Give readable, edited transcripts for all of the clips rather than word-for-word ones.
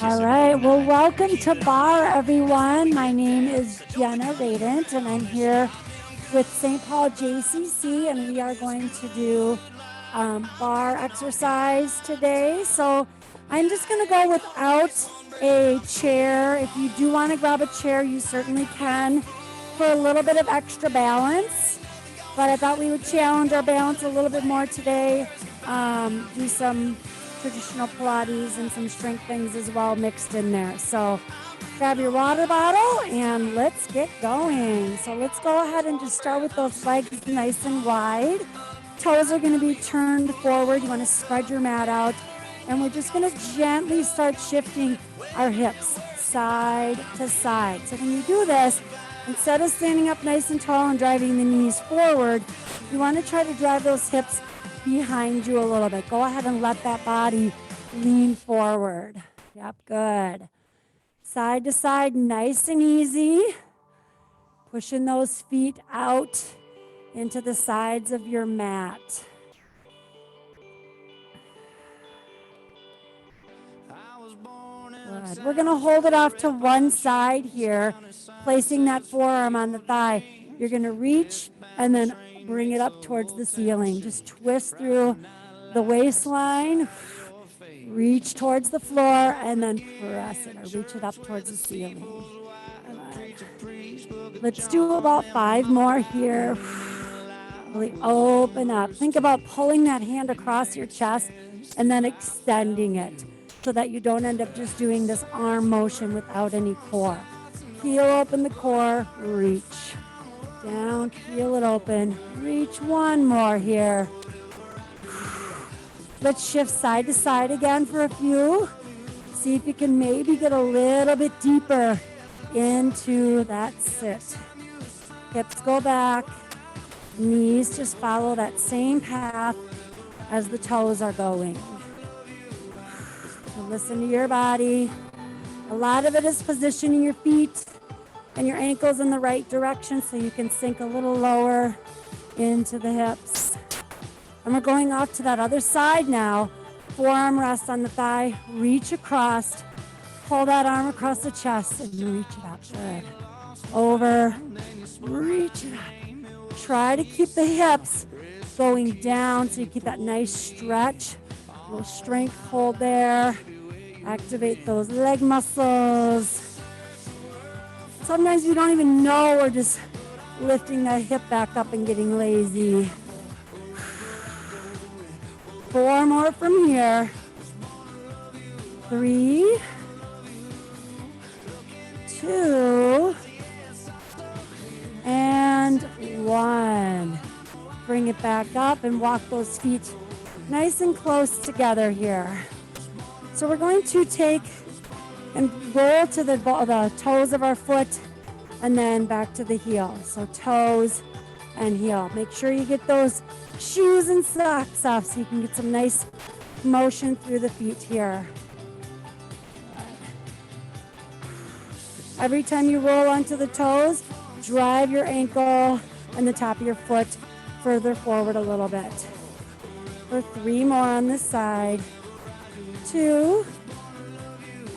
All right. Well, welcome to Barre, everyone. My name is Jena, and I'm here with St. Paul JCC, and we are going to do Barre exercise today. So I'm just going to go without a chair. If you do want to grab a chair, you certainly can for a little bit of extra balance. But I thought we would challenge our balance a little bit more today. Do some traditional Pilates and some strength things as well mixed in there. So grab your water bottle and let's get going. So let's go ahead and just start with those legs nice and wide. Toes are going to be turned forward. You want to spread your mat out. And we're just going to gently start shifting our hips side to side. So when you do this, instead of standing up nice and tall and driving the knees forward, you want to try to drive those hips behind you a little bit. Go ahead and let that body lean forward. Yep, good. Side to side, nice and easy. Pushing those feet out into the sides of your mat. Good. We're going to hold it off to one side here, placing that forearm on the thigh. You're going to reach and then bring it up towards the ceiling. Just twist through the waistline, reach towards the floor, and then press it or reach it up towards the ceiling. Let's do about 5 more here. Really open up. Think about pulling that hand across your chest and then extending it so that you don't end up just doing this arm motion without any core. Heel open the core, reach. Down, feel it open. Reach one more here. Let's shift side to side again for a few. See if you can maybe get a little bit deeper into that sit. Hips go back. Knees just follow that same path as the toes are going. So listen to your body. A lot of it is positioning your feet and your ankles in the right direction so you can sink a little lower into the hips. And we're going off to that other side now. Forearm rests on the thigh, reach across, pull that arm across the chest and reach it up. Good. Over, reach it up. Try to keep the hips going down so you keep that nice stretch. A little strength hold there. Activate those leg muscles. Sometimes you don't even know we're just lifting that hip back up and getting lazy. 4 more from here. 3, 2, and 1. Bring it back up and walk those feet nice and close together here. So we're going to take and roll to the toes of our foot and then back to the heel. So toes and heel. Make sure you get those shoes and socks off so you can get some nice motion through the feet here. Every time you roll onto the toes, drive your ankle and the top of your foot further forward a little bit. For 3 more on this side. 2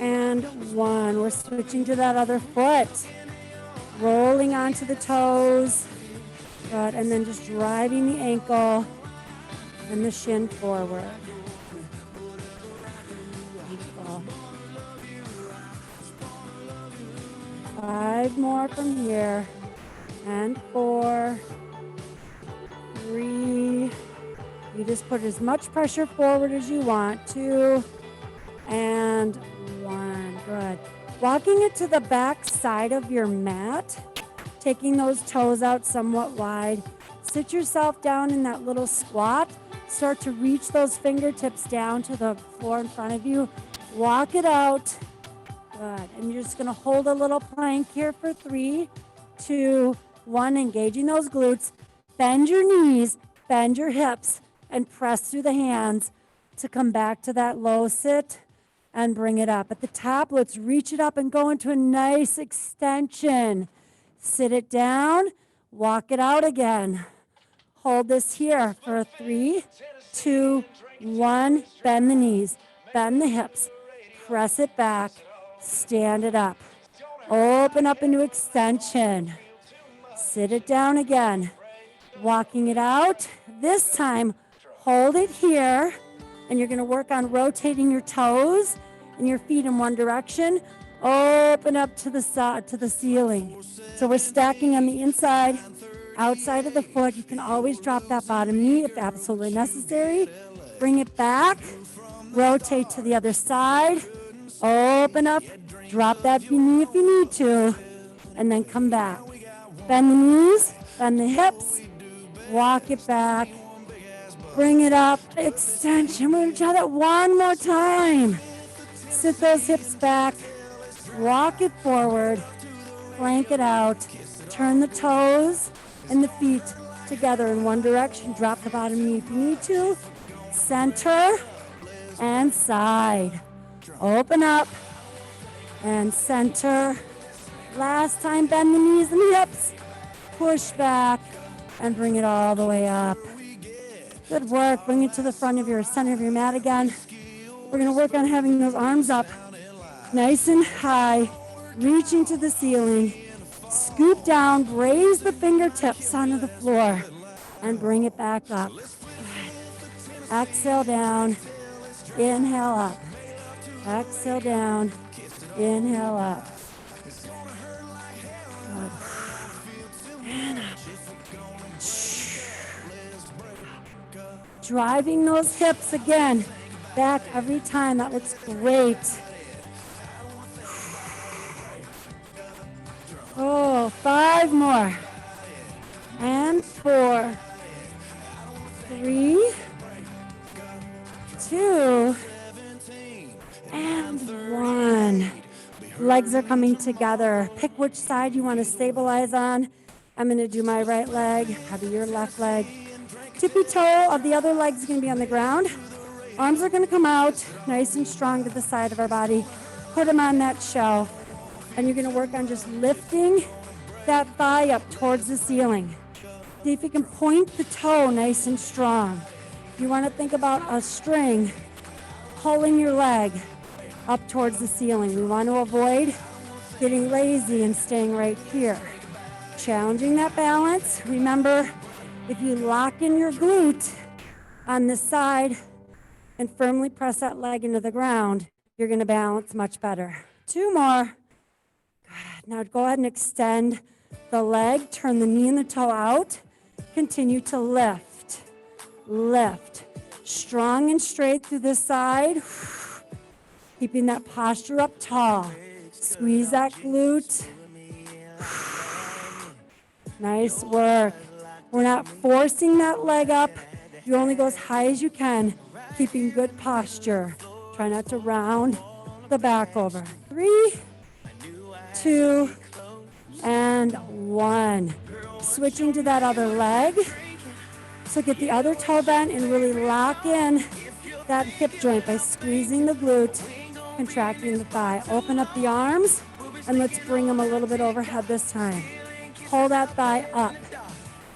and 1. We're switching to that other foot. Rolling onto the toes. Good. And then just driving the ankle and the shin forward. Beautiful. 5 more from here. And 4. 3. You just put as much pressure forward as you want. 2 and 1. Good. Walking it to the back side of your mat, taking those toes out somewhat wide. Sit yourself down in that little squat. Start to reach those fingertips down to the floor in front of you. Walk it out. Good. And you're just going to hold a little plank here for 3, 2, 1. Engaging those glutes. Bend your knees, bend your hips, and press through the hands to come back to that low sit and bring it up. At the top, let's reach it up and go into a nice extension. Sit it down, walk it out again. Hold this here for 3, 2, 1. Bend the knees, bend the hips, press it back, stand it up. Open up into extension. Sit it down again. Walking it out. This time, hold it here, and you're going to work on rotating your toes and your feet in one direction. Open up to the side, to the ceiling. So we're stacking on the inside, outside of the foot. You can always drop that bottom knee if absolutely necessary. Bring it back. Rotate to the other side. Open up. Drop that knee if you need to. And then come back. Bend the knees. Bend the hips. Walk it back. Bring it up. Extension. We're going to try that one more time. Sit those hips back. Walk it forward. Plank it out. Turn the toes and the feet together in one direction. Drop the bottom knee if you need to. Center and side. Open up and center. Last time, bend the knees and the hips. Push back and bring it all the way up. Good work. Bring it to the front of your center of your mat again. We're going to work on having those arms up nice and high, reaching to the ceiling. Scoop down, raise the fingertips onto the floor, and bring it back up. Exhale down, inhale up. Exhale down, inhale up. Good. And up. Driving those hips again, back every time. That looks great. Oh, 5 more. And 4, 3, 2, and 1. Legs are coming together. Pick which side you want to stabilize on. I'm going to do my right leg, probably your left leg. Tippy toe of the other leg is going to be on the ground. Arms are going to come out nice and strong to the side of our body. Put them on that shelf. And you're going to work on just lifting that thigh up towards the ceiling. See if you can point the toe nice and strong. You want to think about a string pulling your leg up towards the ceiling. We want to avoid getting lazy and staying right here. Challenging that balance. Remember, if you lock in your glute on this side and firmly press that leg into the ground, you're going to balance much better. 2 more. Good. Now go ahead and extend the leg. Turn the knee and the toe out. Continue to lift. Lift. Strong and straight through this side. Keeping that posture up tall. Squeeze that glute. Nice work. We're not forcing that leg up. You only go as high as you can, keeping good posture. Try not to round the back over. 3, 2, and 1. Switching to that other leg. So get the other toe bent and really lock in that hip joint by squeezing the glute, contracting the thigh. Open up the arms, and let's bring them a little bit overhead this time. Pull that thigh up.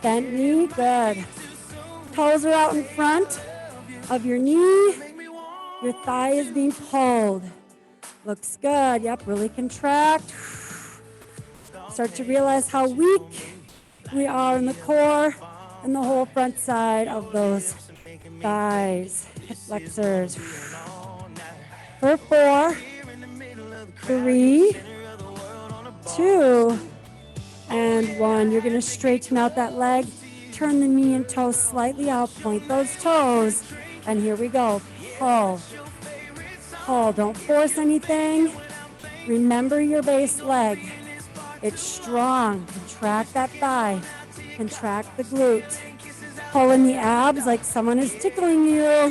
Bent knee, good. Toes are out in front of your knee. Your thigh is being pulled. Looks good. Yep, really contract. Start to realize how weak we are in the core and the whole front side of those thighs, hip flexors. For 4, 3, 2, and 1. You're going to straighten out that leg. Turn the knee and toe slightly out. Point those toes. And here we go. Pull. Pull. Don't force anything. Remember your base leg. It's strong. Contract that thigh. Contract the glute. Pull in the abs like someone is tickling you.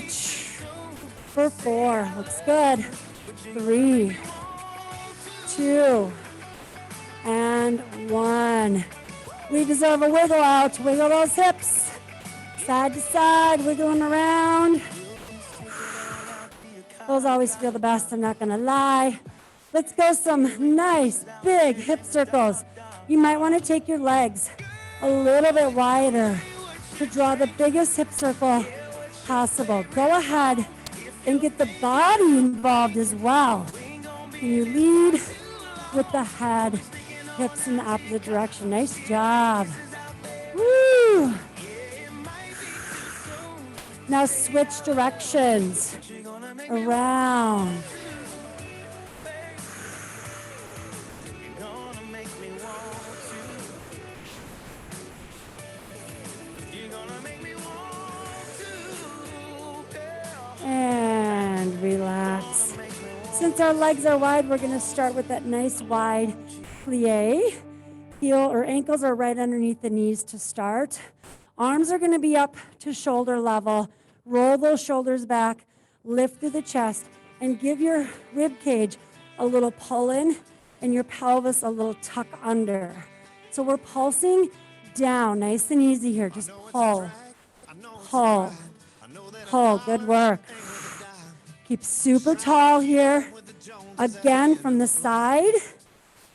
For 4. Looks good. 3, 2, and 1. We deserve a wiggle out. Wiggle those hips. Side to side, wiggling around. Those always feel the best, I'm not gonna lie. Let's go some nice big hip circles. You might wanna take your legs a little bit wider to draw the biggest hip circle possible. Go ahead and get the body involved as well. And you lead with the head, hips in the opposite direction. Nice job. Woo! Now switch directions. Around. And relax. Since our legs are wide, we're going to start with that nice wide plie. Heel or ankles are right underneath the knees to start. Arms are going to be up to shoulder level. Roll those shoulders back, lift through the chest, and give your rib cage a little pull in and your pelvis a little tuck under. So we're pulsing down, nice and easy here. Just pull, pull, pull. Good work. Keep super tall here. Again, from the side,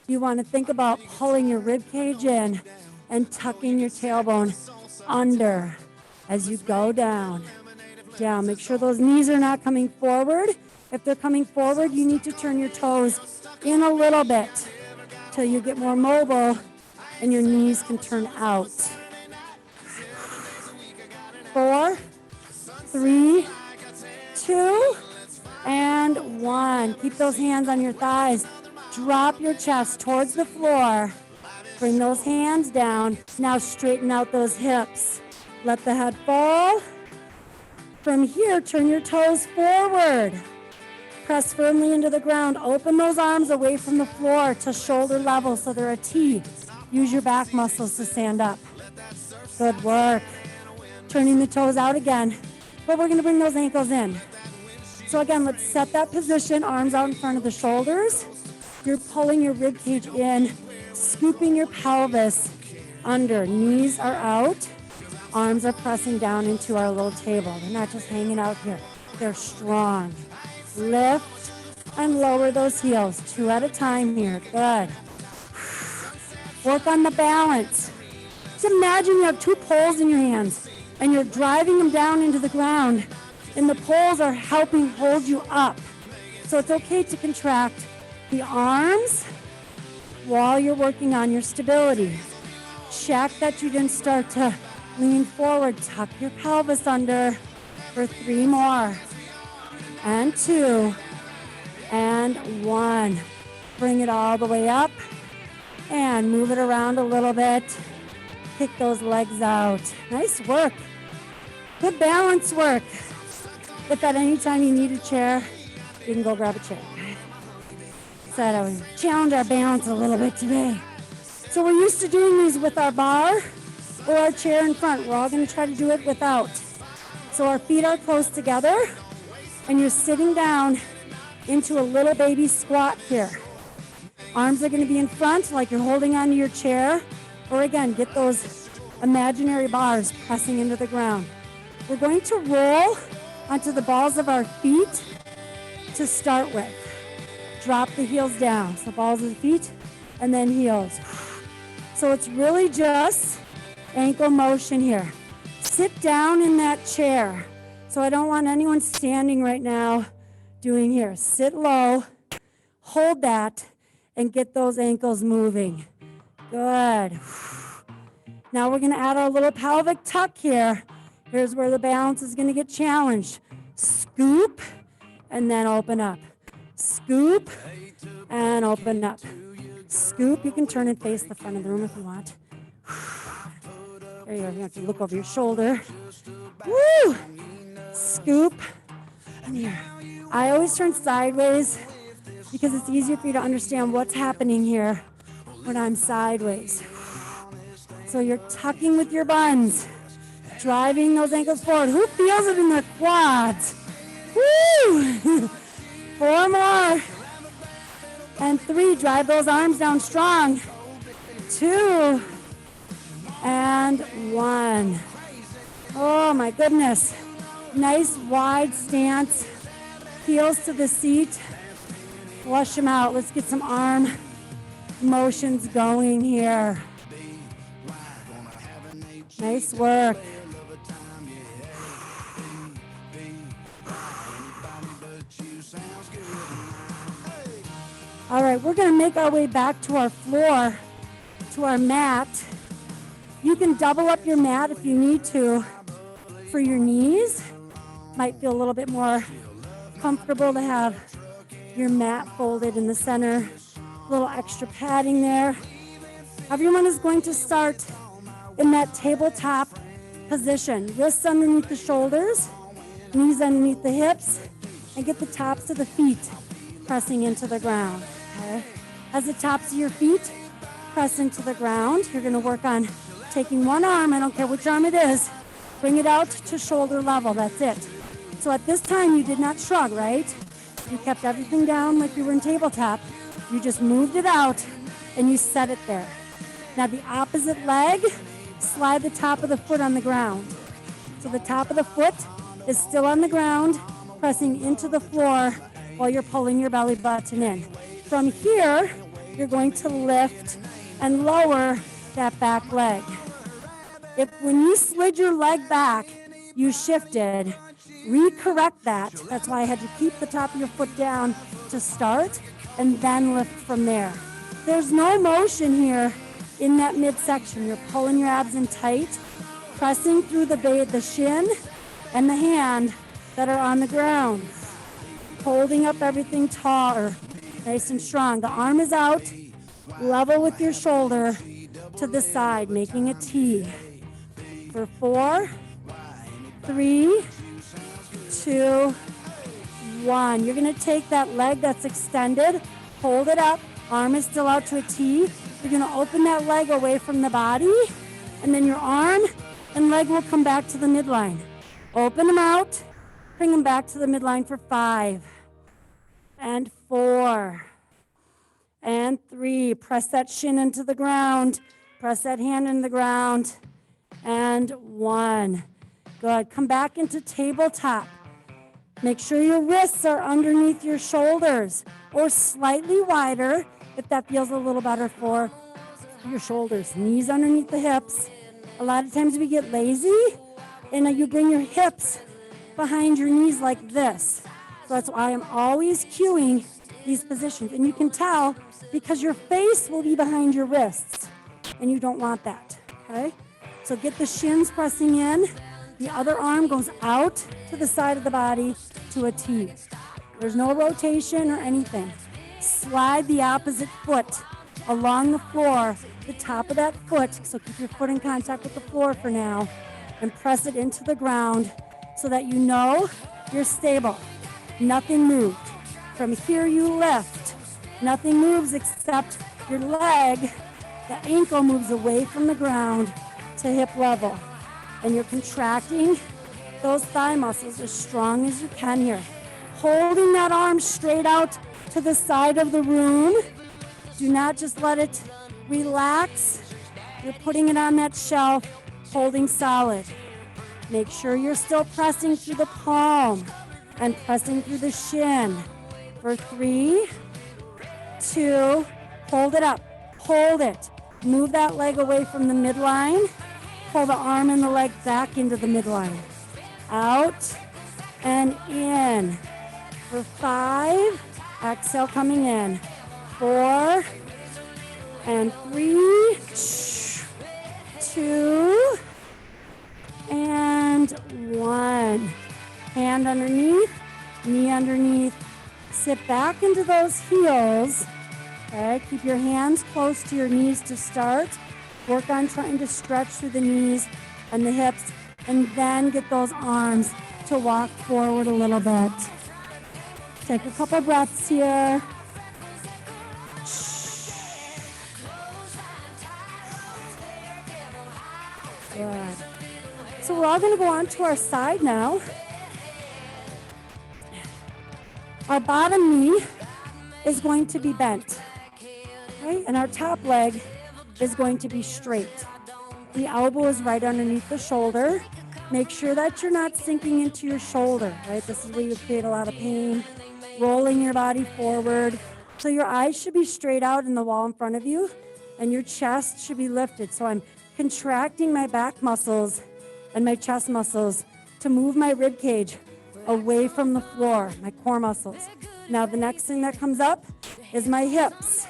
you want to think about pulling your rib cage in and tucking your tailbone under as you go down. Down. Make sure those knees are not coming forward. If they're coming forward, you need to turn your toes in a little bit till you get more mobile and your knees can turn out. 4, 3, 2, and 1. Keep those hands on your thighs. Drop your chest towards the floor. Bring those hands down. Now straighten out those hips. Let the head fall. From here, turn your toes forward. Press firmly into the ground. Open those arms away from the floor to shoulder level so they're a T. Use your back muscles to stand up. Good work. Turning the toes out again. But we're going to bring those ankles in. So again, let's set that position. Arms out in front of the shoulders. You're pulling your rib cage in, scooping your pelvis under. Knees are out. Arms are pressing down into our little table. They're not just hanging out here. They're strong. Lift and lower those heels. 2 at a time here. Good. Work on the balance. Just imagine you have 2 poles in your hands and you're driving them down into the ground and the poles are helping hold you up. So it's okay to contract the arms while you're working on your stability. Check that you didn't start to lean forward. Tuck your pelvis under for 3 more. And 2. And 1. Bring it all the way up. And move it around a little bit. Kick those legs out. Nice work. Good balance work. If at any time you need a chair, you can go grab a chair. So I would challenge our balance a little bit today. So we're used to doing these with our bar or our chair in front. We're all going to try to do it without. So our feet are close together and you're sitting down into a little baby squat here. Arms are going to be in front like you're holding onto your chair. Or again, get those imaginary bars pressing into the ground. We're going to roll onto the balls of our feet to start with. Drop the heels down. So balls of the feet and then heels. So it's really just ankle motion here. Sit down in that chair. So I don't want anyone standing right now doing here. Sit low, hold that, and get those ankles moving. Good. Now we're going to add our little pelvic tuck here. Here's where the balance is going to get challenged. Scoop and then open up. Scoop and open up. Scoop. You can turn and face the front of the room if you want. There you go. You have to look over your shoulder. Woo! Scoop. And here. I always turn sideways because it's easier for you to understand what's happening here when I'm sideways. So you're tucking with your buns, driving those ankles forward. Who feels it in the quads? Woo! 4 more. And 3, drive those arms down strong. 2 and 1. Oh my goodness. Nice wide stance. Heels to the seat. Flush them out. Let's get some arm motions going here. Nice work. All right, we're gonna make our way back to our floor, to our mat. You can double up your mat if you need to for your knees. Might feel a little bit more comfortable to have your mat folded in the center. A little extra padding there. Everyone is going to start in that tabletop position. Wrists underneath the shoulders, knees underneath the hips, and get the tops of the feet pressing into the ground. Okay? As the tops of your feet press into the ground, you're going to work on taking one arm, I don't care which arm it is, bring it out to shoulder level. That's it. So at this time, you did not shrug, right? You kept everything down like you were in tabletop. You just moved it out and you set it there. Now the opposite leg, slide the top of the foot on the ground. So the top of the foot is still on the ground, pressing into the floor while you're pulling your belly button in. From here, you're going to lift and lower that back leg. If when you slid your leg back, you shifted, recorrect that. That's why I had to keep the top of your foot down to start and then lift from there. There's no motion here in that midsection. You're pulling your abs in tight, pressing through the shin and the hand that are on the ground. Holding up everything tall, nice and strong. The arm is out, level with your shoulder to the side, making a T. For 4, 3, 2, 1. You're going to take that leg that's extended, hold it up, arm is still out to a T. You're going to open that leg away from the body, and then your arm and leg will come back to the midline. Open them out, bring them back to the midline for 5, and 4, and 3. Press that shin into the ground, press that hand into the ground, and 1. Good. Come back into tabletop. Make sure your wrists are underneath your shoulders or slightly wider if that feels a little better for your shoulders. Knees underneath the hips. A lot of times we get lazy and you bring your hips behind your knees like this. So that's why I'm always cueing these positions. And you can tell because your face will be behind your wrists and you don't want that, okay? So get the shins pressing in. The other arm goes out to the side of the body to a T. There's no rotation or anything. Slide the opposite foot along the floor, the top of that foot, so keep your foot in contact with the floor for now, and press it into the ground so that you know you're stable. Nothing moved. From here you lift. Nothing moves except your leg. The ankle moves away from the ground to hip level. And you're contracting those thigh muscles as strong as you can here. Holding that arm straight out to the side of the room. Do not just let it relax. You're putting it on that shelf, holding solid. Make sure you're still pressing through the palm and pressing through the shin. For 3, 2, hold it up. Hold it. Move that leg away from the midline. Pull the arm and the leg back into the midline. Out and in. For 5, exhale coming in. 4, and 3, 2, and 1. Hand underneath, knee underneath. Sit back into those heels. Okay, keep your hands close to your knees to start. Work on trying to stretch through the knees and the hips, and then get those arms to walk forward a little bit. Take a couple breaths here. Good. So we're all going to go on to our side now. Our bottom knee is going to be bent, okay? And our top leg is going to be straight. The elbow is right underneath the shoulder. Make sure that you're not sinking into your shoulder, right? This is where you create a lot of pain. Rolling your body forward. So your eyes should be straight out in the wall in front of you, and your chest should be lifted. So I'm contracting my back muscles and my chest muscles to move my rib cage away from the floor, my core muscles. Now the next thing that comes up is my hips.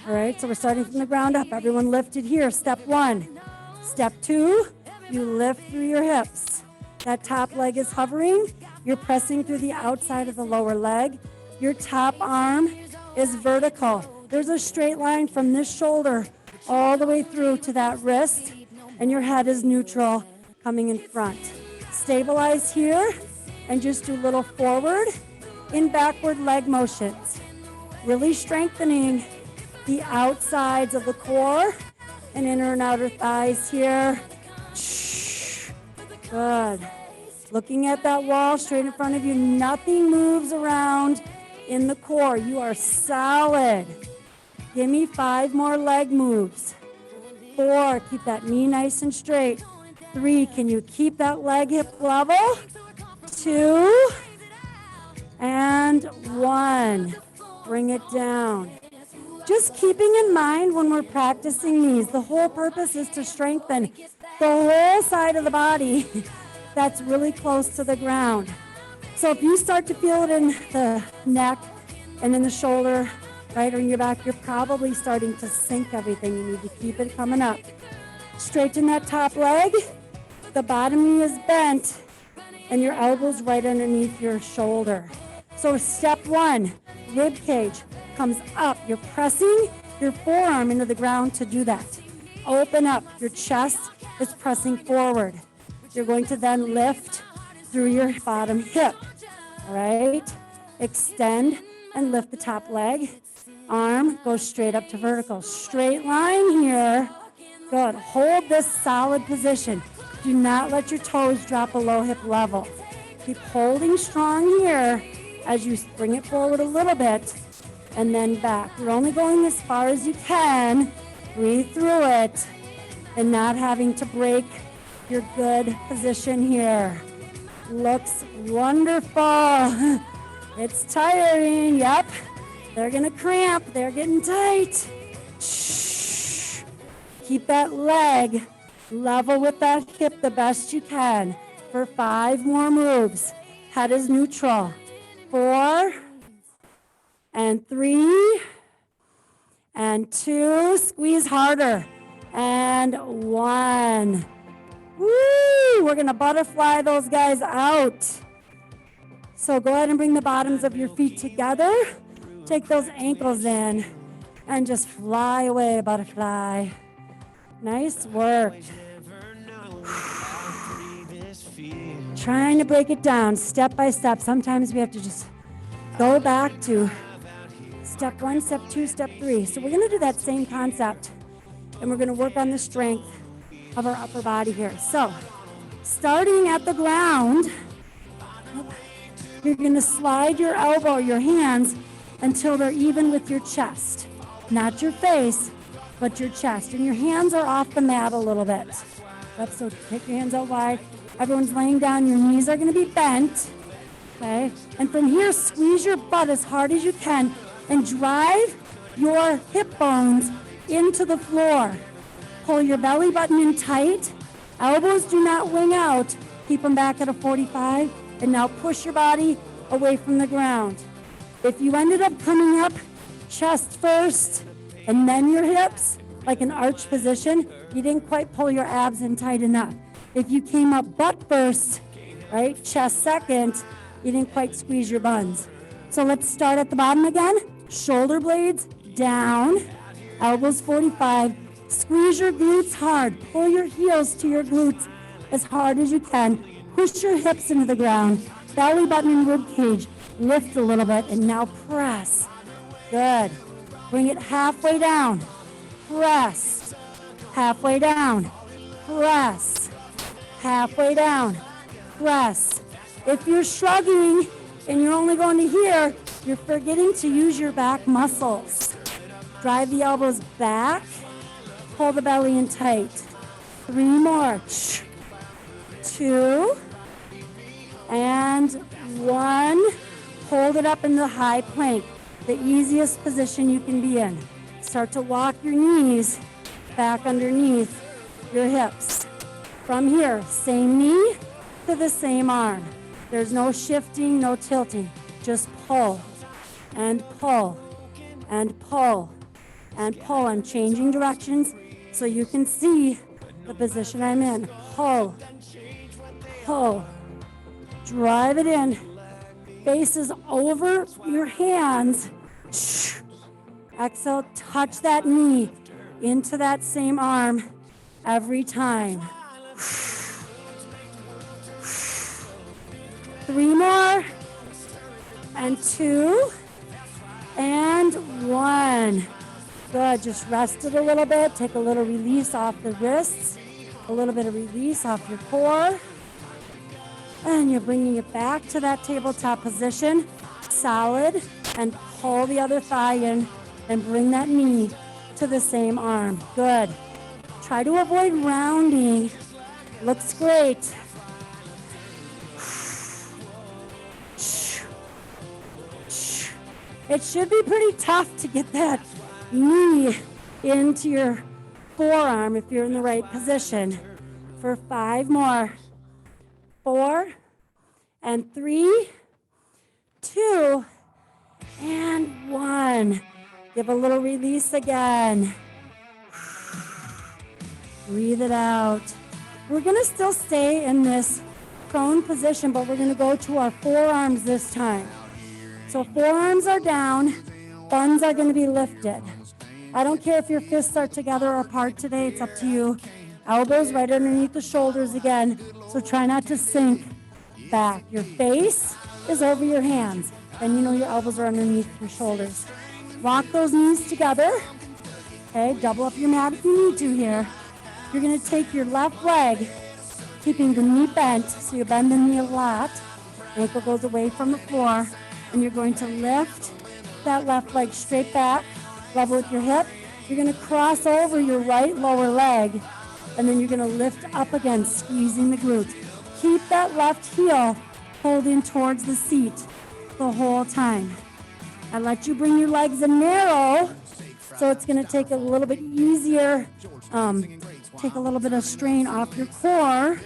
All right, so we're starting from the ground up. Everyone lifted here, step 1. Step 2, you lift through your hips. That top leg is hovering. You're pressing through the outside of the lower leg. Your top arm is vertical. There's a straight line from this shoulder all the way through to that wrist, and your head is neutral coming in front. Stabilize here and just do little forward and backward leg motions. Really strengthening the outsides of the core and inner and outer thighs here. Good. Looking at that wall straight in front of you. Nothing moves around in the core. You are solid. Give me 5 more leg moves. 4, keep that knee nice and straight. 3, can you keep that leg hip level? 2, and 1. Bring it down. Just keeping in mind when we're practicing these, the whole purpose is to strengthen the whole side of the body that's really close to the ground. So if you start to feel it in the neck and in the shoulder, right, or in your back, you're probably starting to sink everything. You need to keep it coming up. Straighten that top leg. The bottom knee is bent, and your elbow's right underneath your shoulder. So step 1, rib cage comes up. You're pressing your forearm into the ground to do that. Open up. Your chest is pressing forward. You're going to then lift through your bottom hip. All right? Extend and lift the top leg. Arm goes straight up to vertical. Straight line here. Good. Hold this solid position. Do not let your toes drop below hip level. Keep holding strong here as you bring it forward a little bit and then back. You're only going as far as you can. Breathe through it and not having to break your good position here. Looks wonderful. It's tiring. Yep. They're going to cramp. They're getting tight. Shh. Keep that leg level with that hip the best you can for 5 more moves. Head is neutral. 4 and 3 and 2. Squeeze harder. And 1. Woo! We're going to butterfly those guys out. So go ahead and bring the bottoms of your feet together. Take those ankles in and just fly away, butterfly. Nice work. Trying to break it down step by step. Sometimes we have to just go back to step 1, step 2, step 3. So we're going to do that same concept, and we're going to work on the strength of our upper body here. So starting at the ground, you're going to slide your elbow, your hands, until they're even with your chest. Not your face, but your chest. And your hands are off the mat a little bit. Yep, so take your hands out wide. Everyone's laying down. Your knees are going to be bent. Okay? And from here, squeeze your butt as hard as you can and drive your hip bones into the floor. Pull your belly button in tight. Elbows do not wing out. Keep them back at a 45. And now push your body away from the ground. If you ended up coming up chest first and then your hips, like an arch position, you didn't quite pull your abs in tight enough. If you came up butt first, right, chest second, you didn't quite squeeze your buns. So let's start at the bottom again. Shoulder blades down, elbows 45. Squeeze your glutes hard. Pull your heels to your glutes as hard as you can. Push your hips into the ground. Belly button and rib cage. Lift a little bit and now press. Good. Bring it halfway down. Press. Halfway down. Press. Halfway down. Press. If you're shrugging and you're only going to here, you're forgetting to use your back muscles. Drive the elbows back. Pull the belly in tight. 3 more. 2 and 1. Hold it up in the high plank, the easiest position you can be in. Start to walk your knees back underneath your hips. From here, same knee to the same arm. There's no shifting, no tilting. Just pull. and pull, and pull, and pull. I'm changing directions so you can see the position I'm in. Pull, pull, drive it in. Faces over your hands. Exhale, touch that knee into that same arm every time. 3 more, and 2, and 1. Good, just rest it a little bit. Take a little release off the wrists, a little bit of release off your core. And you're bringing it back to that tabletop position, solid, and pull the other thigh in and bring that knee to the same arm. Good. Try to avoid rounding. Looks great. It should be pretty tough to get that knee into your forearm if you're in the right position. For 5 more. 4, and 3, 2, and 1. Give a little release again. Breathe it out. We're going to still stay in this prone position, but we're going to go to our forearms this time. So forearms are down, thumbs are going to be lifted. I don't care if your fists are together or apart today, it's up to you. Elbows right underneath the shoulders again, so try not to sink back. Your face is over your hands, and you know your elbows are underneath your shoulders. Walk those knees together. Okay, double up your mat if you need to here. You're going to take your left leg, keeping the knee bent, so you bend the knee a lot. Ankle goes away from the floor, and you're going to lift that left leg straight back, level with your hip. You're going to cross over your right lower leg, and then you're going to lift up again, squeezing the glutes. Keep that left heel holding towards the seat the whole time. I let you bring your legs in narrow, so it's going to take a little bit easier, take a little bit of strain off your core.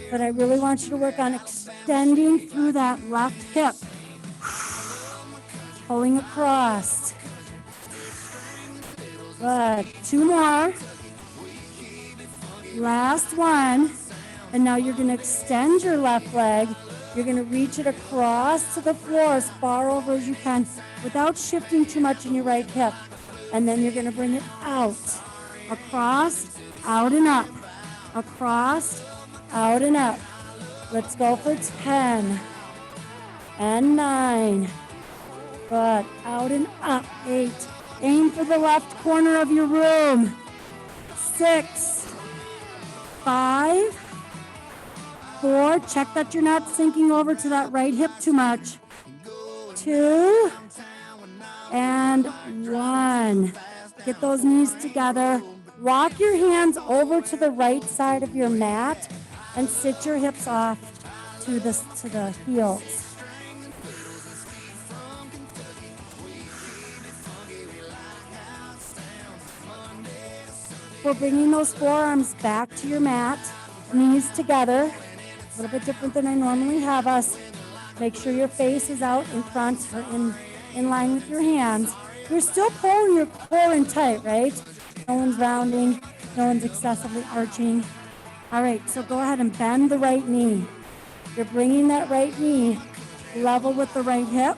But I really want you to work on extending through that left hip. Pulling across. Good. 2 more. Last one. And now you're going to extend your left leg. You're going to reach it across to the floor as far over as you can without shifting too much in your right hip. And then you're going to bring it out. Across, out and up. Across, out and up. Let's go for 10. And 9. Good. Out and up. 8. Aim for the left corner of your room. 6. 5. 4. Check that you're not sinking over to that right hip too much. 2. And 1. Get those knees together. Walk your hands over to the right side of your mat and sit your hips off to the heels. We're bringing those forearms back to your mat, knees together. A little bit different than I normally have us. Make sure your face is out in front or in line with your hands. You're still pulling your core in tight, right? No one's rounding, no one's excessively arching. All right, so go ahead and bend the right knee. You're bringing that right knee level with the right hip,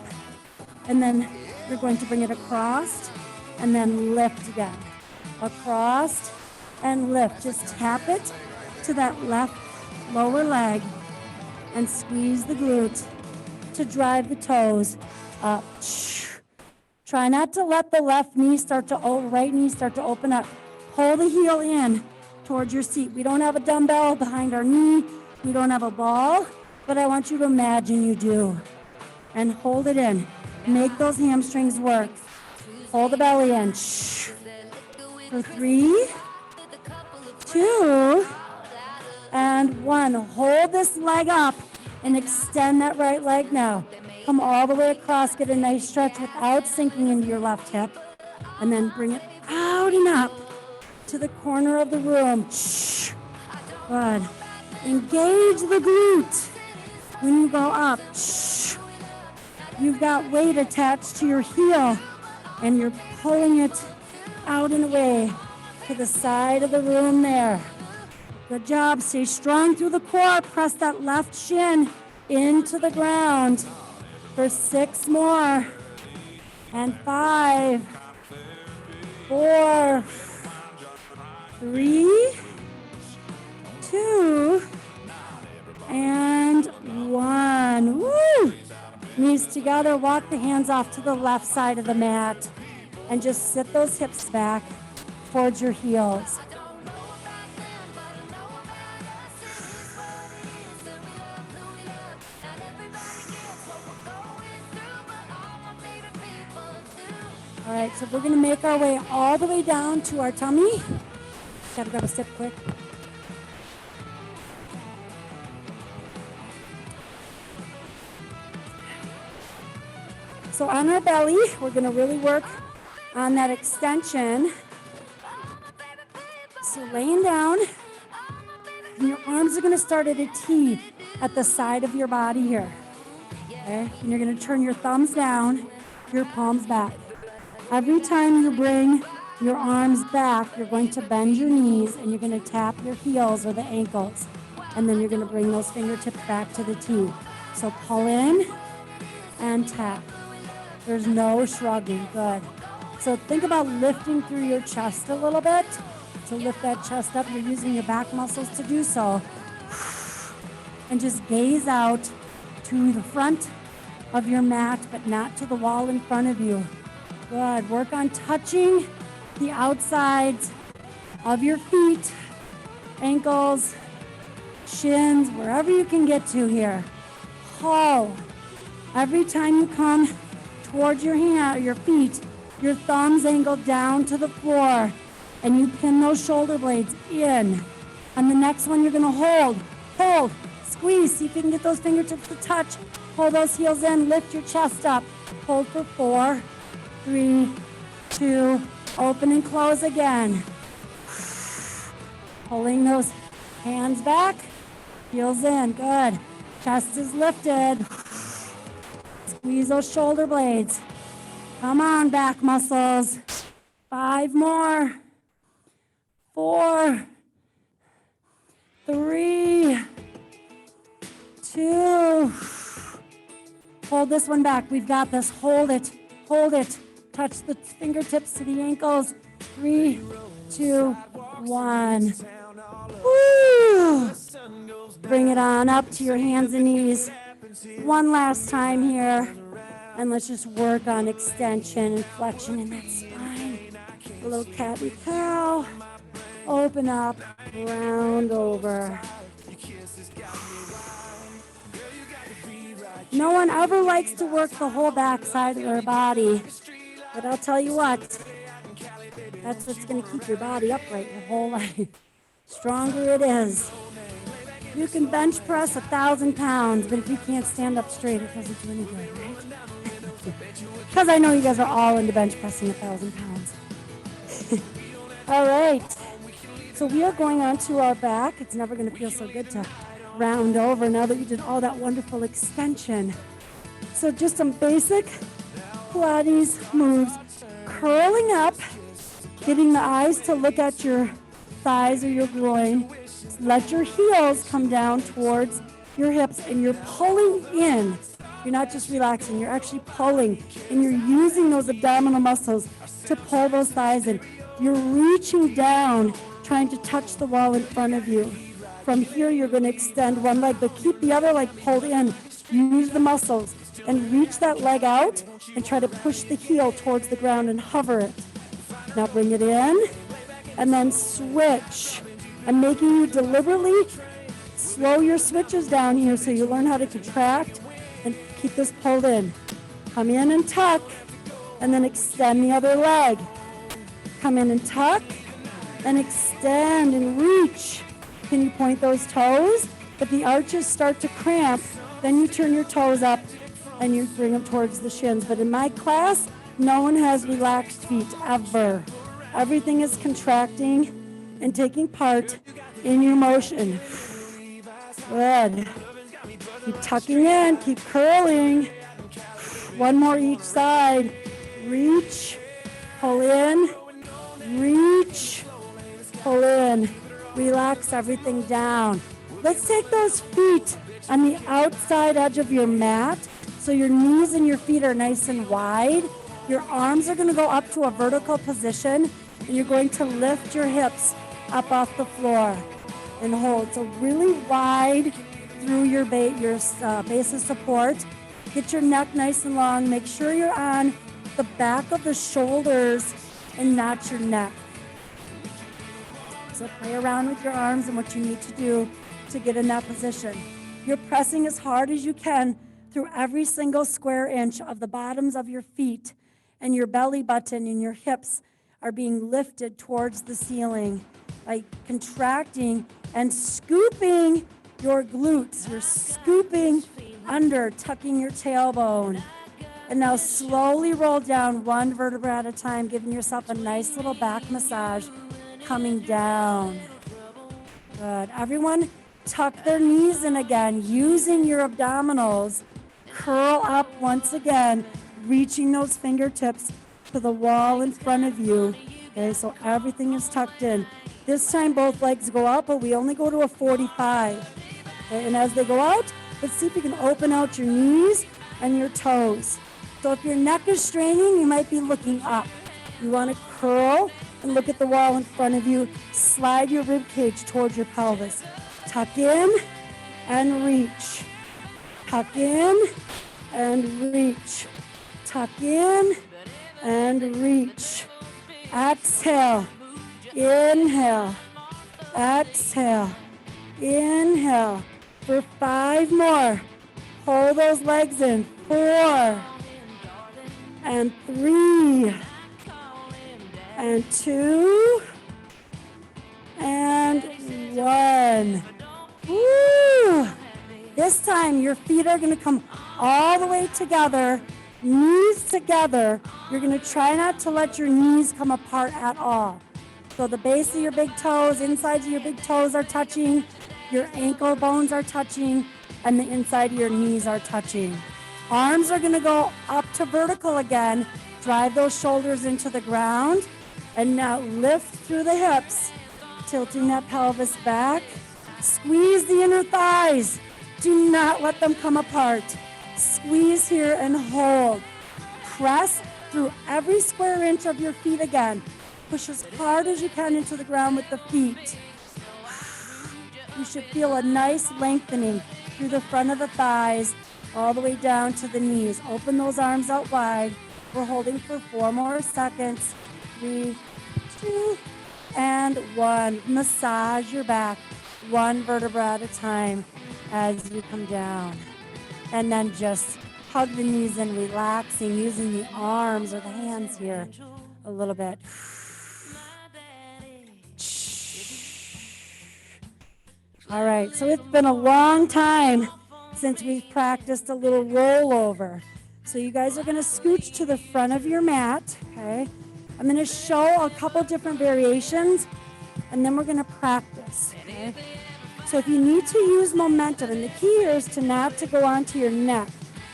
and then you're going to bring it across and then lift again. Across and lift. Just tap it to that left lower leg and squeeze the glute to drive the toes up. Try not to let the right knee start to open up. Pull the heel in towards your seat. We don't have a dumbbell behind our knee. We don't have a ball, but I want you to imagine you do. And hold it in. Make those hamstrings work. Hold the belly in. For 3, 2, and 1. Hold this leg up and extend that right leg now. Come all the way across, get a nice stretch without sinking into your left hip. And then bring it out and up to the corner of the room. Good. Engage the glute when you go up. you've got weight attached to your heel and you're pulling it out and away to the side of the room there. Good job. Stay strong through the core. Press that left shin into the ground for 6 more. And 5, 4, 3, 2, and 1. Woo! Knees together, walk the hands off to the left side of the mat and just sit those hips back towards your heels. All right, so we're gonna make our way all the way down to our tummy. Gotta grab a sip quick. So on our belly, we're gonna really work on that extension. So laying down, and your arms are gonna start at a T at the side of your body here. Okay, and you're gonna turn your thumbs down, your palms back. Every time you bring your arms back, you're going to bend your knees and you're gonna tap your heels or the ankles. And then you're gonna bring those fingertips back to the T. So pull in and tap. There's no shrugging, good. So think about lifting through your chest a little bit. To lift that chest up, you're using your back muscles to do so. And just gaze out to the front of your mat, but not to the wall in front of you. Good, work on touching the outsides of your feet, ankles, shins, wherever you can get to here. Pull. Every time you come towards your feet, your thumbs angle down to the floor and you pin those shoulder blades in. On the next one, you're gonna hold, squeeze, see if you can get those fingertips to touch. Pull those heels in, lift your chest up. Hold for 4, 3, 2, open and close again. Pulling those hands back, heels in, good. Chest is lifted. Squeeze those shoulder blades. Come on, back muscles. 5 more. 4, 3, 2. Hold this one back. We've got this. Hold it. Hold it. Touch the fingertips to the ankles. 3, 2, 1. Woo! Bring it on up to your hands and knees. One last time here. And let's just work on extension and flexion in that spine. A little cat-cow. Open up, round over. No one ever likes to work the whole back side of their body. But I'll tell you what, that's what's going to keep your body upright your whole life. Stronger it is. You can bench press 1,000 pounds, but if you can't stand up straight, it doesn't do any good, right? Because I know you guys are all into bench pressing 1,000 pounds. All right. So we are going onto our back. It's never going to feel so good to round over now that you did all that wonderful extension. So just some basic Pilates moves. Curling up, getting the eyes to look at your thighs or your groin. Let your heels come down towards your hips and you're pulling in. You're not just relaxing, you're actually pulling and you're using those abdominal muscles to pull those thighs in. You're reaching down, trying to touch the wall in front of you. From here, you're going to extend one leg, but keep the other leg pulled in. Use the muscles and reach that leg out and try to push the heel towards the ground and hover it. Now bring it in and then switch. I'm making you deliberately slow your switches down here so you learn how to contract and keep this pulled in. Come in and tuck and then extend the other leg. Come in and tuck and extend and reach. Can you point those toes? If the arches start to cramp, then you turn your toes up and you bring them towards the shins. But in my class, no one has relaxed feet ever. Everything is contracting and taking part in your motion. Good. Keep tucking in, keep curling. One more each side. Reach, pull in, reach, pull in. Relax everything down. Let's take those feet on the outside edge of your mat so your knees and your feet are nice and wide. Your arms are going to go up to a vertical position, and you're going to lift your hips up off the floor and hold. So really wide through your base of support. Get your neck nice and long. Make sure you're on the back of the shoulders and not your neck. So play around with your arms and what you need to do to get in that position. You're pressing as hard as you can through every single square inch of the bottoms of your feet, and your belly button and your hips are being lifted towards the ceiling by contracting and scooping your glutes. You're scooping under, tucking your tailbone. And now slowly roll down one vertebra at a time, giving yourself a nice little back massage, coming down. Good. Everyone tuck their knees in again, using your abdominals. Curl up once again, reaching those fingertips to the wall in front of you. Okay, so everything is tucked in. This time both legs go out, but we only go to a 45. Okay, and as they go out, let's see if you can open out your knees and your toes. So if your neck is straining, you might be looking up. You want to curl and look at the wall in front of you. Slide your rib cage towards your pelvis. Tuck in and reach. Tuck in and reach. Tuck in and reach. Exhale. Inhale. Exhale. Inhale. For 5 more. Hold those legs in. 4 and 3 and 2 and 1. Woo! This time your feet are going to come all the way together, knees together. You're going to try not to let your knees come apart at all. So the base of your big toes, insides of your big toes are touching, your ankle bones are touching, and the inside of your knees are touching. Arms are going to go up to vertical again. Drive those shoulders into the ground. And now lift through the hips, tilting that pelvis back. Squeeze the inner thighs. Do not let them come apart. Squeeze here and hold. Press through every square inch of your feet again. Push as hard as you can into the ground with the feet. You should feel a nice lengthening through the front of the thighs all the way down to the knees. Open those arms out wide. We're holding for 4 more seconds. 3, 2, and 1. Massage your back, 1 vertebra at a time as you come down. And then just hug the knees and relaxing, using the arms or the hands here a little bit. All right, so it's been a long time since we've practiced a little rollover. So you guys are going to scooch to the front of your mat, okay? I'm going to show a couple different variations, and then we're going to practice, okay? So if you need to use momentum, and the key here is to not to go onto your neck.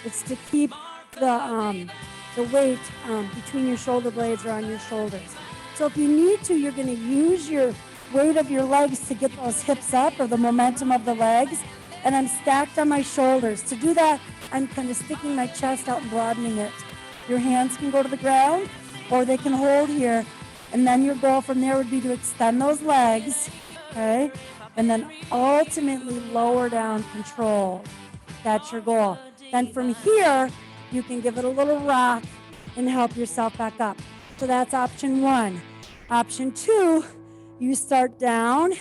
It's to keep the weight between your shoulder blades or on your shoulders. So if you need to, you're going to use your weight of your legs to get those hips up, or the momentum of the legs, and I'm stacked on my shoulders. To do that, I'm kind of sticking my chest out and broadening it. Your hands can go to the ground, or they can hold here, and then your goal from there would be to extend those legs, okay, and then ultimately lower down, control. That's your goal. Then from here, you can give it a little rock and help yourself back up. So that's option 1. Option 2, you start down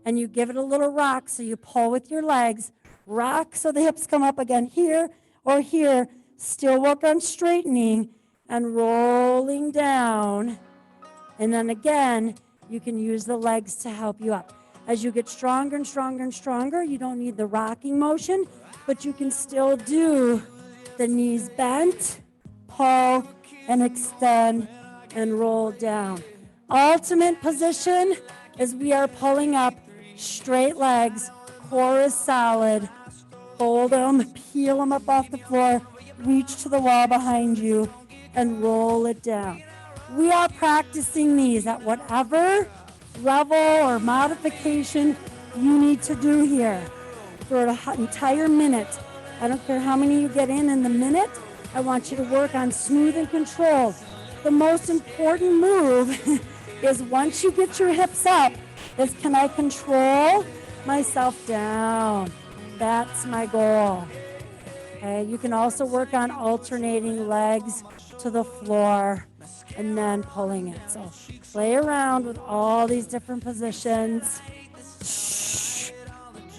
and you give it a little rock. So you pull with your legs, rock so the hips come up again here or here. Still work on straightening and rolling down. And then again, you can use the legs to help you up. As you get stronger and stronger and stronger, you don't need the rocking motion, but you can still do the knees bent, pull, and extend, and roll down. Ultimate position is we are pulling up, straight legs, core is solid. Hold them, peel them up off the floor, reach to the wall behind you, and roll it down. We are practicing these at whatever level or modification you need to do here for an entire minute. I don't care how many you get in the minute. I want you to work on smooth and controlled. The most important move is once you get your hips up, is can I control myself down? That's my goal. Okay, you can also work on alternating legs to the floor and then pulling it. So play around with all these different positions. Shh.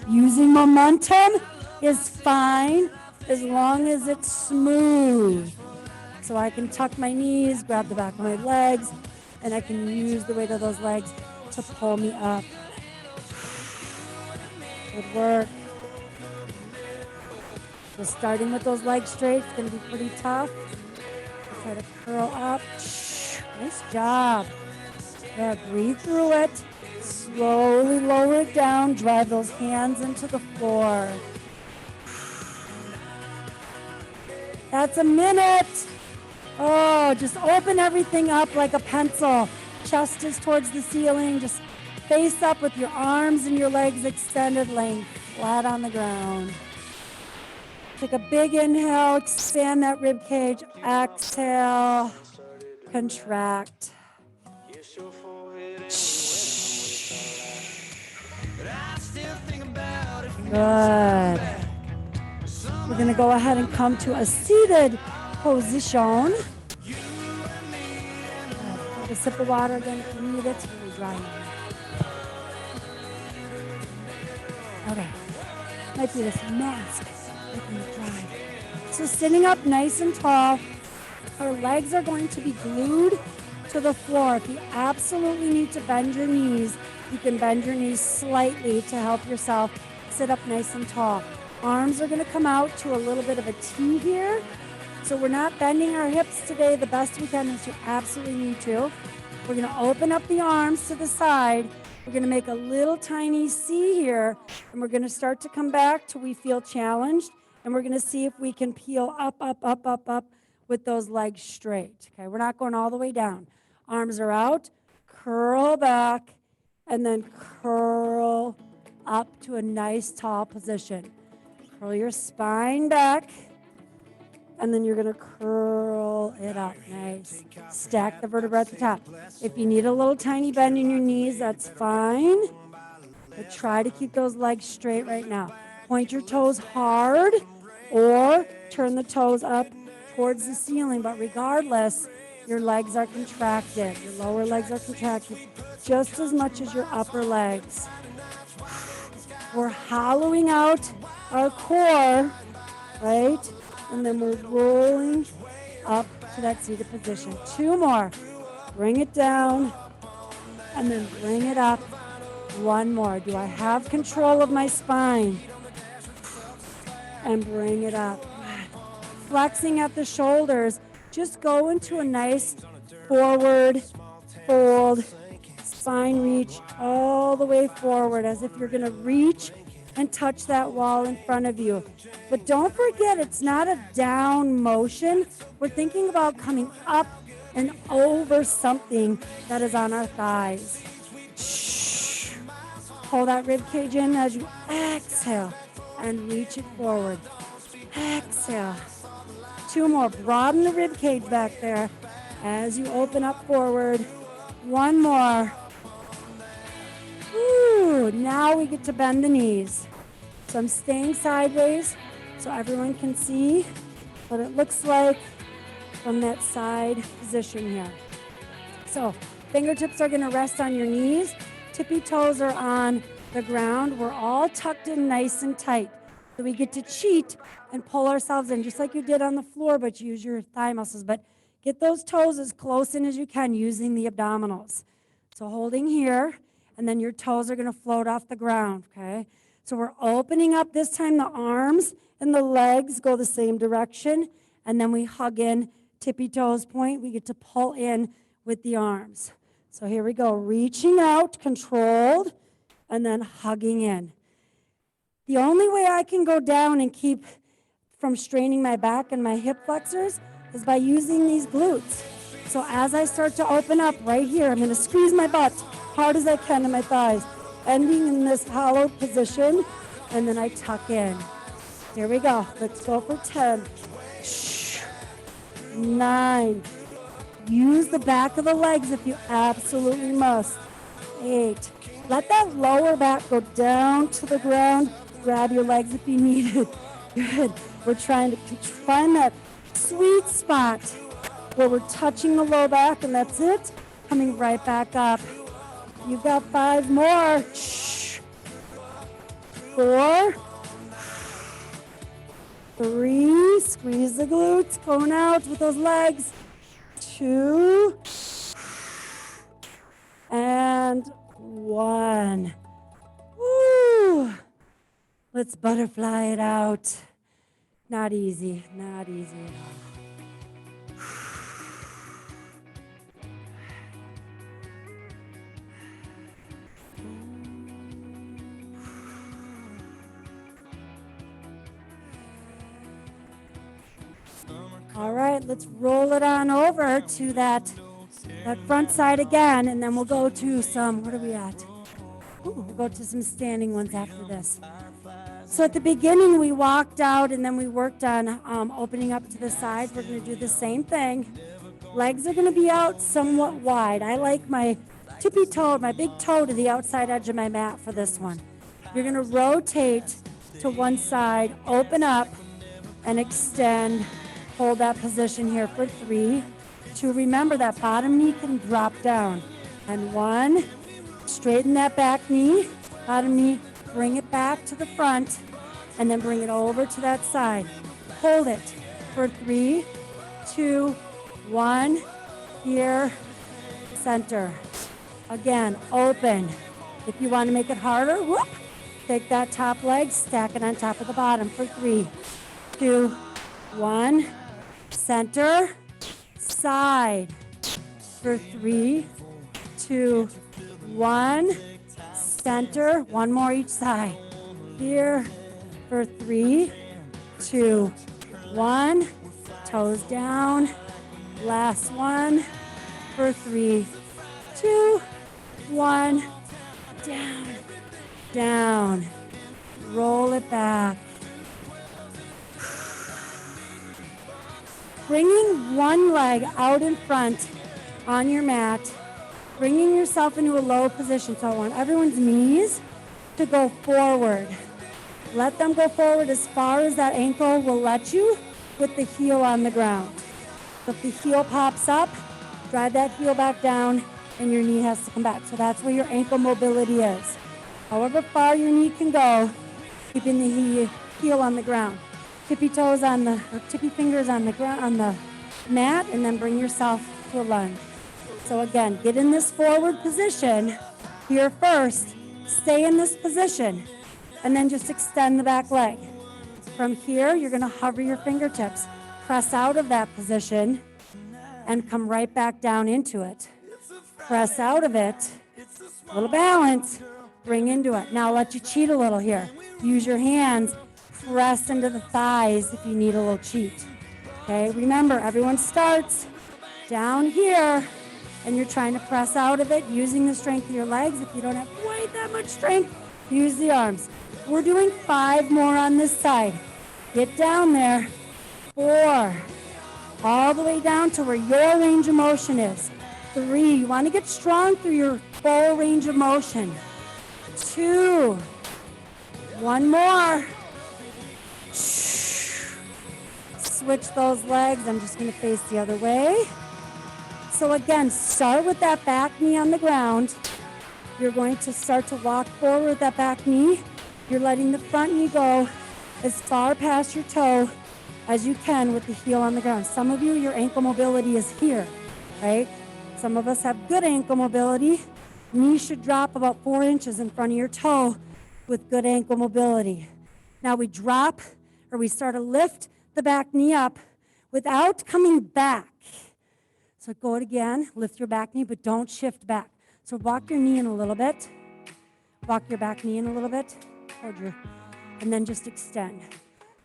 Using momentum is fine as long as it's smooth. So I can tuck my knees, grab the back of my legs, and I can use the weight of those legs to pull me up. Good work. So starting with those legs straight, it's going to be pretty tough. Try to curl up. Nice job. Good. Breathe through it. Slowly lower it down. Drive those hands into the floor. That's a minute. Oh, just open everything up like a pencil. Chest is towards the ceiling. Just face up with your arms and your legs extended, laying flat on the ground. Take a big inhale, expand that rib cage. Exhale, contract. Good. We're going to go ahead and come to a seated position. Take a sip of water again if you need it. It's really dry. Okay. Might be this mask making it dry. So sitting up nice and tall, our legs are going to be glued to the floor. If you absolutely need to bend your knees, you can bend your knees slightly to help yourself sit up nice and tall. Arms are going to come out to a little bit of a T here. So we're not bending our hips today the best we can as you absolutely need to. We're going to open up the arms to the side. We're going to make a little tiny C here, and we're going to start to come back till we feel challenged, and we're going to see if we can peel up, up, up, up, up with those legs straight. Okay, we're not going all the way down. Arms are out, curl back, and then curl up to a nice tall position. Curl your spine back, and then you're going to curl it up. Nice. Stack the vertebra at the top. If you need a little tiny bend in your knees, that's fine. But try to keep those legs straight right now. Point your toes hard or turn the toes up towards the ceiling. But regardless, your legs are contracted. Your lower legs are contracted just as much as your upper legs. We're hollowing out our core, right? And then we're rolling up to that seated position. 2 more. Bring it down, and then bring it up. 1 more. Do I have control of my spine? And bring it up. Flexing at the shoulders. Just go into a nice forward fold. Spine reach all the way forward as if you're going to reach and touch that wall in front of you. But don't forget, it's not a down motion. We're thinking about coming up and over something that is on our thighs. Shh. Pull that rib cage in as you exhale and reach it forward. Exhale. 2 more. Broaden the rib cage back there as you open up forward. 1 more. Woo, now we get to bend the knees. So I'm staying sideways so everyone can see what it looks like from that side position here. So fingertips are going to rest on your knees. Tippy toes are on the ground. We're all tucked in nice and tight. So we get to cheat and pull ourselves in just like you did on the floor, but use your thigh muscles. But get those toes as close in as you can using the abdominals. So holding here. And then your toes are going to float off the ground, okay? So we're opening up. This time the arms and the legs go the same direction. And then we hug in, tippy toes point. We get to pull in with the arms. So here we go. Reaching out, controlled, and then hugging in. The only way I can go down and keep from straining my back and my hip flexors is by using these glutes. So as I start to open up right here, I'm going to squeeze my butt hard as I can in my thighs, ending in this hollow position, and then I tuck in. Here we go. Let's go for 10, 9. Use the back of the legs if you absolutely must. 8. Let that lower back go down to the ground. Grab your legs if you need it. Good. We're trying to find that sweet spot where we're touching the low back, and that's it. Coming right back up. You've got 5 more. 4, 3, squeeze the glutes, going out with those legs. 2, and 1. Woo! Let's butterfly it out. Not easy, not easy at all. All right, let's roll it on over to that front side again, and then we'll go to some, what are we at? Ooh, we'll go to some standing ones after this. So at the beginning, we walked out, and then we worked on opening up to the side. We're going to do the same thing. Legs are going to be out somewhat wide. I like my tippy toe, my big toe to the outside edge of my mat for this one. You're going to rotate to one side, open up, and extend. Hold that position here for 3, 2. Remember that bottom knee can drop down. And 1, straighten that back knee, bottom knee, bring it back to the front, and then bring it over to that side. Hold it for 3, 2, 1. Here, center. Again, open. If you want to make it harder, whoop, take that top leg, stack it on top of the bottom for 3, 2, 1. Center, side for 3, 2, 1. Center, 1 more each side. Here for 3, 2, 1. Toes down. Last one for 3, 2, 1. Down, down. Roll it back. Bringing one leg out in front on your mat, bringing yourself into a low position. So I want everyone's knees to go forward. Let them go forward as far as that ankle will let you with the heel on the ground. So if the heel pops up, drive that heel back down and your knee has to come back. So that's where your ankle mobility is. However far your knee can go, keeping the heel on the ground. Tippy toes on the, or tippy fingers on the ground, on the mat, and then bring yourself to a lunge. So again, get in this forward position here first, stay in this position, and then just extend the back leg. From here, you're gonna hover your fingertips, press out of that position, and come right back down into it. Press out of it, a little balance, bring into it. Now I'll let you cheat a little here. Use your hands, press into the thighs if you need a little cheat. Okay, remember, everyone starts down here, and you're trying to press out of it using the strength of your legs. If you don't have quite that much strength, use the arms. We're doing 5 more on this side. Get down there. 4, all the way down to where your range of motion is. 3, you want to get strong through your full range of motion. 2, 1 more. Switch those legs. I'm just going to face the other way. So again, start with that back knee on the ground. You're going to start to walk forward with that back knee. You're letting the front knee go as far past your toe as you can with the heel on the ground. Some of you, your ankle mobility is here, right? Some of us have good ankle mobility. Knee should drop about 4 inches in front of your toe with good ankle mobility. Now we drop, or we start to lift the back knee up without coming back. So go it again, lift your back knee, but don't shift back. So walk your knee in a little bit. Walk your back knee in a little bit. Hold your, and then just extend.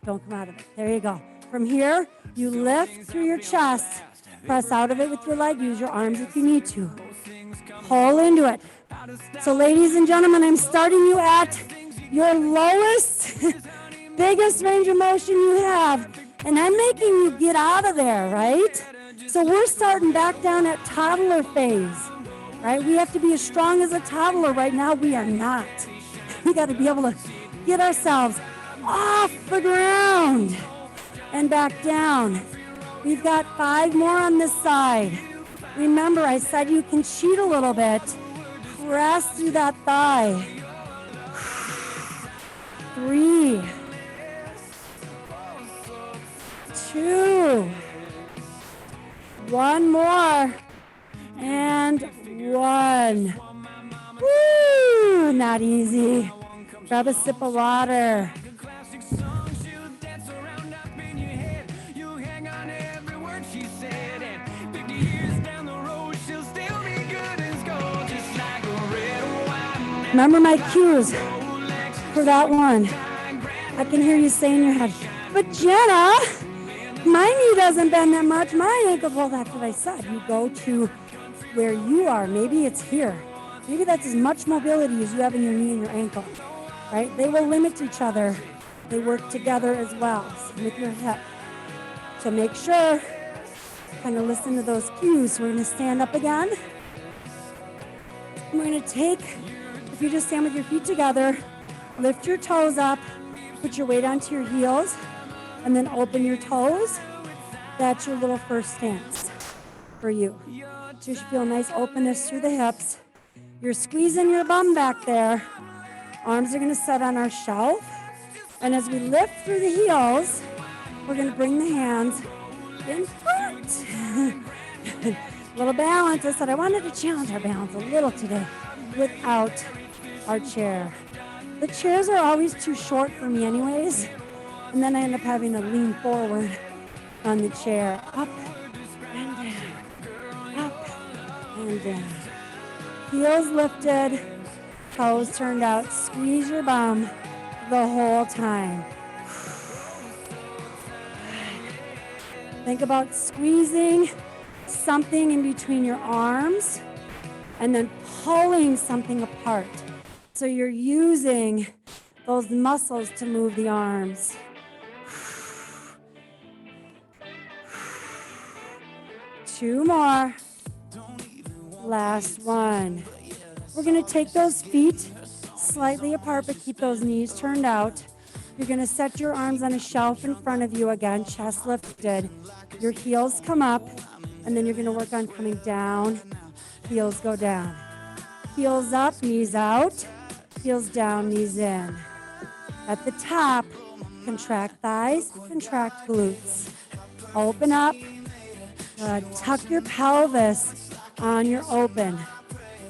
Don't come out of it. There you go. From here, you lift through your chest. Press out of it with your leg. Use your arms if you need to. Pull into it. So ladies and gentlemen, I'm starting you at your lowest, biggest range of motion you have. And I'm making you get out of there, right? So we're starting back down at toddler phase, right? We have to be as strong as a toddler. Right now, we are not. We got to be able to get ourselves off the ground and back down. We've got 5 more on this side. Remember, I said you can cheat a little bit. Press through that thigh. 3, 2, 1 more, and 1. Woo! Not easy. Grab a sip of water. Remember my cues for that one. I can hear you say in your head, but Jena, my knee doesn't bend that much. My ankle, well, that's what I said. You go to where you are. Maybe it's here. Maybe that's as much mobility as you have in your knee and your ankle, right? They will limit each other. They work together as well. Same with your hip. So make sure, kind of listen to those cues. We're going to stand up again. We're going to take, if you just stand with your feet together, lift your toes up, put your weight onto your heels, and then open your toes. That's your little first stance for you. So you should feel a nice openness through the hips. You're squeezing your bum back there. Arms are going to set on our shelf. And as we lift through the heels, we're going to bring the hands in front. A little balance. I said I wanted to challenge our balance a little today without our chair. The chairs are always too short for me anyways. And then I end up having to lean forward on the chair. Up and down. Up and down. Heels lifted. Toes turned out. Squeeze your bum the whole time. Think about squeezing something in between your arms and then pulling something apart. So you're using those muscles to move the arms. 2 more. Last one. We're going to take those feet slightly apart, but keep those knees turned out. You're going to set your arms on a shelf in front of you again, chest lifted. Your heels come up, and then you're going to work on coming down. Heels go down. Heels up, knees out. Heels down, knees in. At the top, contract thighs, contract glutes. Open up. Tuck your pelvis on your open.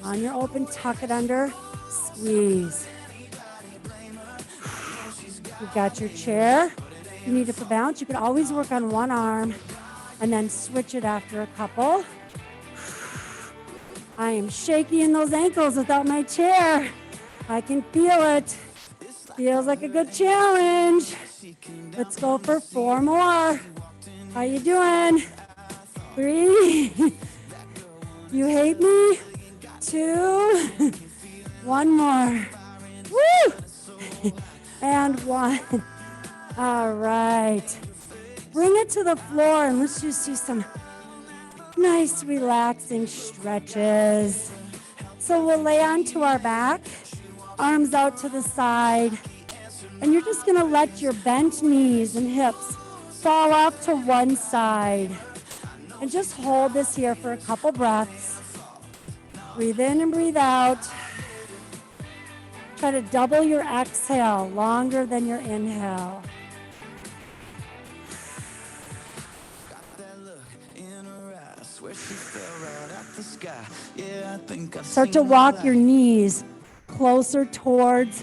On your open, tuck it under, squeeze. You've got your chair. You need it for balance. You can always work on one arm and then switch it after a couple. I am shaky in those ankles without my chair. I can feel it. Feels like a good challenge. Let's go for 4 more. How you doing? 3. You hate me? 2. 1 more. Woo! And 1. All right. Bring it to the floor and let's just do some nice relaxing stretches. So we'll lay onto our back, arms out to the side, and you're just going to let your bent knees and hips fall off to one side. And just hold this here for a couple breaths. Breathe in and breathe out. Try to double your exhale, longer than your inhale. Start to walk your knees closer towards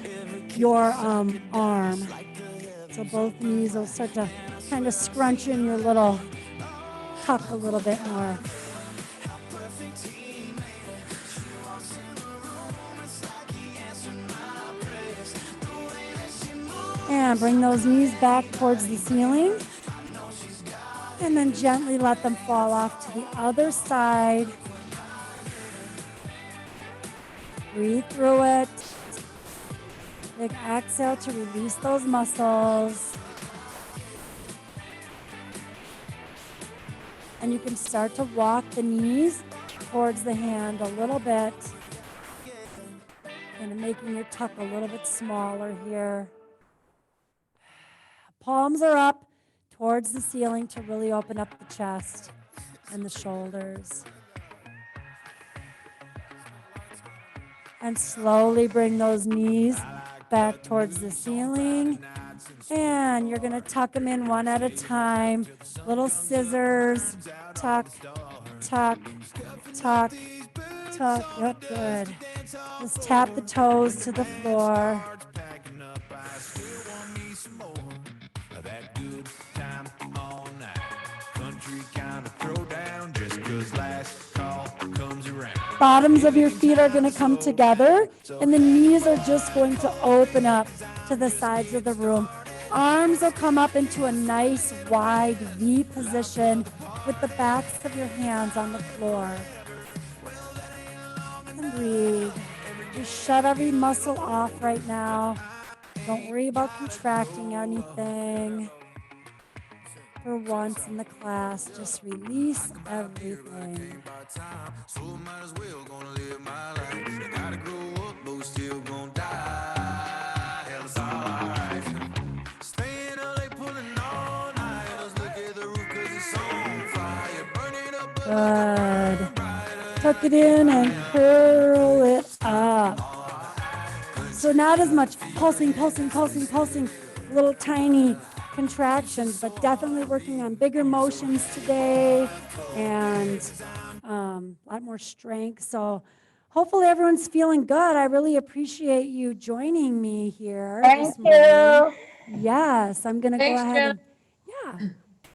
your arm. So both knees will start to kind of scrunch in your little tuck a little bit more. And bring those knees back towards the ceiling. And then gently let them fall off to the other side. Breathe through it. Big exhale to release those muscles. And you can start to walk the knees towards the hand a little bit. Kind of making your tuck a little bit smaller here. Palms are up towards the ceiling to really open up the chest and the shoulders. And slowly bring those knees back towards the ceiling. And you're going to tuck them in one at a time. Little scissors. Tuck, tuck, tuck, tuck. Yep, good. Just tap the toes to the floor. Bottoms of your feet are going to come together, and the knees are just going to open up to the sides of the room. Arms will come up into a nice wide V position with the backs of your hands on the floor. And breathe. Just shut every muscle off right now. Don't worry about contracting anything. For once in the class, just release everything. Good. Tuck it in and curl it up. So not as much pulsing, little tiny contractions, but definitely working on bigger motions today and a lot more strength. So hopefully everyone's feeling good. I really appreciate you joining me here this morning. Yes, I'm going to go ahead and, yeah.